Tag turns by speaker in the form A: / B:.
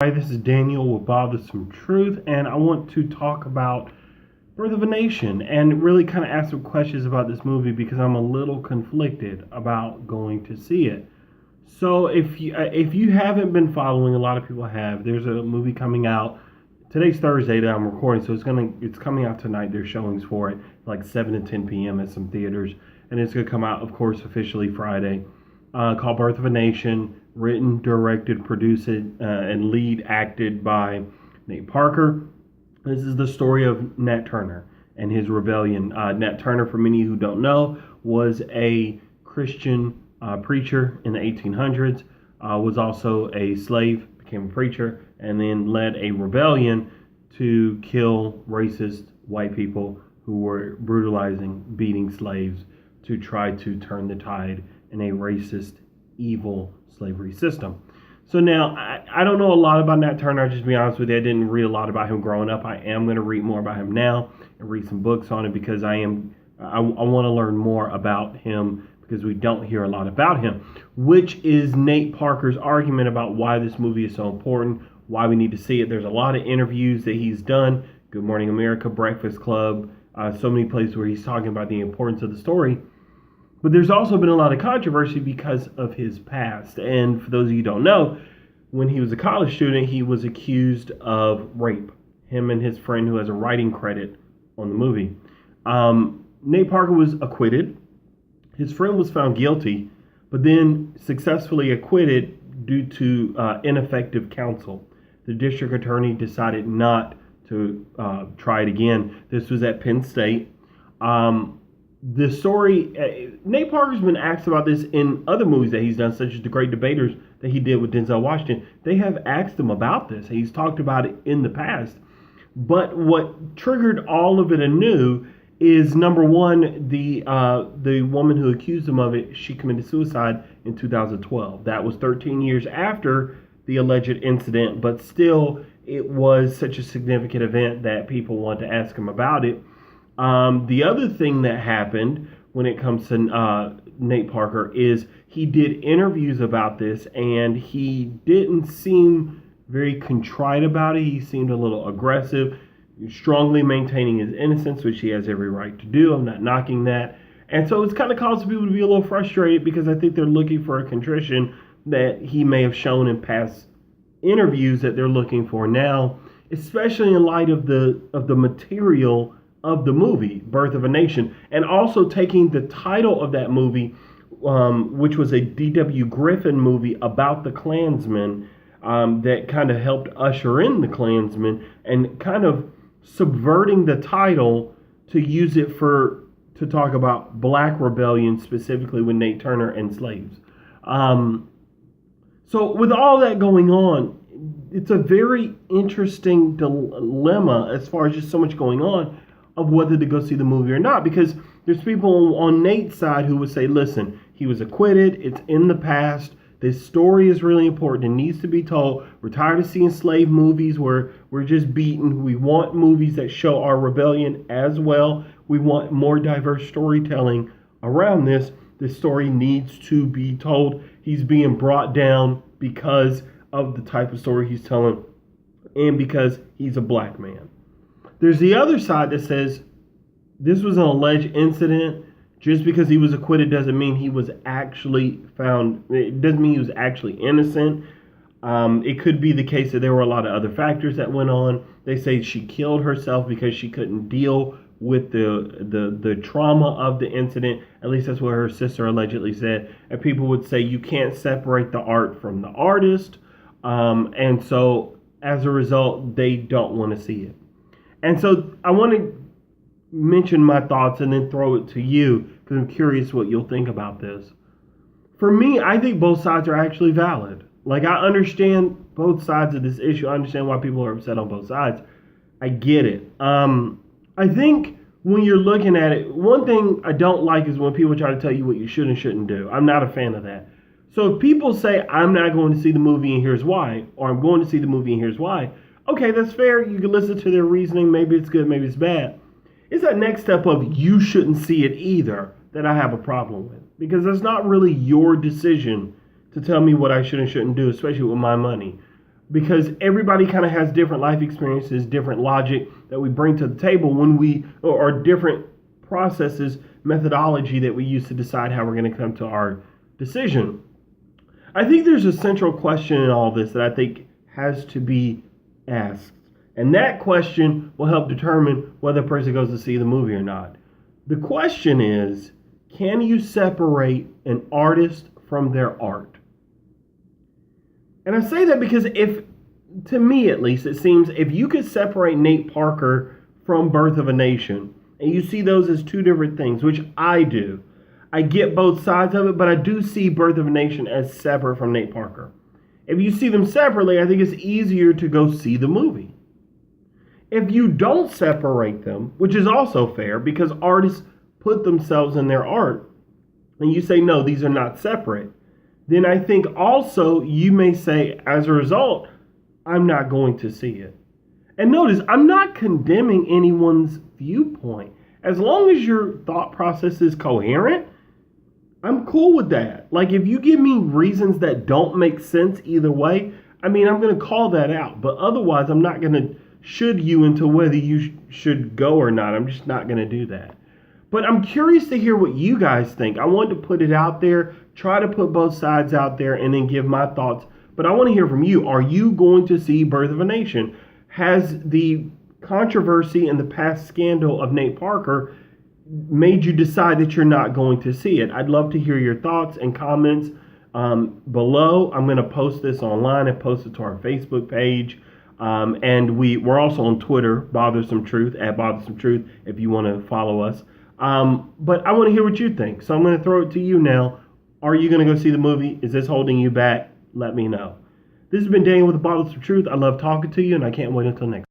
A: Hi, this is Daniel with Bothersome Truth, and I want to talk about Birth of a Nation and really kind of ask some questions about this movie because I'm a little conflicted about going to see it. So, if you haven't been following, a lot of people have. There's a movie coming out. Today's Thursday that I'm recording, so it's coming out tonight. There's showings for it, like 7 to 10 p.m. at some theaters, and it's gonna come out, of course, officially Friday. Called Birth of a Nation, written, directed, produced, and lead acted by Nate Parker. This is the story of Nat Turner and his rebellion. Nat Turner, for many who don't know, was a Christian preacher in the 1800s, was also a slave, became a preacher, and then led a rebellion to kill racist white people who were brutalizing, beating slaves to try to turn the tide in a racist, evil slavery system. So now, I don't know a lot about Nat Turner. I'll just be honest with you. I didn't read a lot about him growing up. I am going to read more about him now and read some books on it because I want to learn more about him because we don't hear a lot about him, which is Nate Parker's argument about why this movie is so important, why we need to see it. There's a lot of interviews that he's done, Good Morning America, Breakfast Club, so many places where he's talking about the importance of the story. But there's also been a lot of controversy because of his past. And for those of you who don't know, when he was a college student, he was accused of rape. Him and his friend who has a writing credit on the movie. Nate Parker was acquitted. His friend was found guilty, but then successfully acquitted due to ineffective counsel. The district attorney decided not to try it again. This was at Penn State. The story, Nate Parker's been asked about this in other movies that he's done, such as The Great Debaters that he did with Denzel Washington. They have asked him about this. He's talked about it in the past. But what triggered all of it anew is, number one, the woman who accused him of it, she committed suicide in 2012. That was 13 years after the alleged incident, but still, it was such a significant event that people wanted to ask him about it. The other thing that happened when it comes to Nate Parker is he did interviews about this, and he didn't seem very contrite about it. He seemed a little aggressive, strongly maintaining his innocence, which he has every right to do. I'm not knocking that. And so it's kind of caused people to be a little frustrated because I think they're looking for a contrition that he may have shown in past interviews that they're looking for now, especially in light of the material of the movie, Birth of a Nation, and also taking the title of that movie, which was a D.W. Griffin movie about the Klansmen, that kind of helped usher in the Klansmen, and kind of subverting the title to use it to talk about black rebellion, specifically with Nate Turner and slaves. So with all that going on, it's a very interesting dilemma as far as just so much going on of whether to go see the movie or not, because there's people on Nate's side who would say, listen, he was acquitted, it's in the past, this story is really important, it needs to be told, we're tired of seeing slave movies where we're just beaten, we want movies that show our rebellion as well, we want more diverse storytelling around this story needs to be told, he's being brought down because of the type of story he's telling, and because he's a black man. There's the other side that says this was an alleged incident. Just because he was acquitted doesn't mean he was actually found. It doesn't mean he was actually innocent. It could be the case that there were a lot of other factors that went on. They say she killed herself because she couldn't deal with the trauma of the incident. At least that's what her sister allegedly said. And people would say you can't separate the art from the artist. And so as a result, they don't want to see it. And so I want to mention my thoughts and then throw it to you because I'm curious what you'll think about this. For me, I think both sides are actually valid. Like, I understand both sides of this issue. I understand why people are upset on both sides. I get it. I think when you're looking at it, one thing I don't like is when people try to tell you what you should and shouldn't do. I'm not a fan of that. So if people say, I'm not going to see the movie and here's why, or I'm going to see the movie and here's why, okay, that's fair. You can listen to their reasoning. Maybe it's good, maybe it's bad. It's that next step of you shouldn't see it either that I have a problem with. Because that's not really your decision to tell me what I should and shouldn't do, especially with my money. because everybody kind of has different life experiences, different logic that we bring to the table when or different processes, methodology that we use to decide how we're going to come to our decision. I think there's a central question in all this that I think has to be asked. And that question will help determine whether a person goes to see the movie or not. The question is, can you separate an artist from their art? And I say that because to me at least, it seems if you could separate Nate Parker from Birth of a Nation, and you see those as two different things, which I do. I get both sides of it, but I do see Birth of a Nation as separate from Nate Parker. If you see them separately, I think it's easier to go see the movie. If you don't separate them, which is also fair because artists put themselves in their art, and you say, no, these are not separate, then I think also you may say, as a result, I'm not going to see it. And notice, I'm not condemning anyone's viewpoint. As long as your thought process is coherent, I'm cool with that. Like, if you give me reasons that don't make sense either way, I'm going to call that out. But otherwise, I'm not going to should you into whether you should go or not. I'm just not going to do that. But I'm curious to hear what you guys think. I wanted to put it out there, try to put both sides out there, and then give my thoughts. But I want to hear from you. Are you going to see Birth of a Nation? Has the controversy and the past scandal of Nate Parker made you decide that you're not going to see it? I'd love to hear your thoughts and comments below. I'm going to post this online and post it to our Facebook page. And we're also on Twitter, Bothersome Truth, at Bothersome Truth, if you want to follow us. But I want to hear what you think. So I'm going to throw it to you now. Are you going to go see the movie? Is this holding you back? Let me know. This has been Daniel with the Bothersome Truth. I love talking to you, and I can't wait until next time.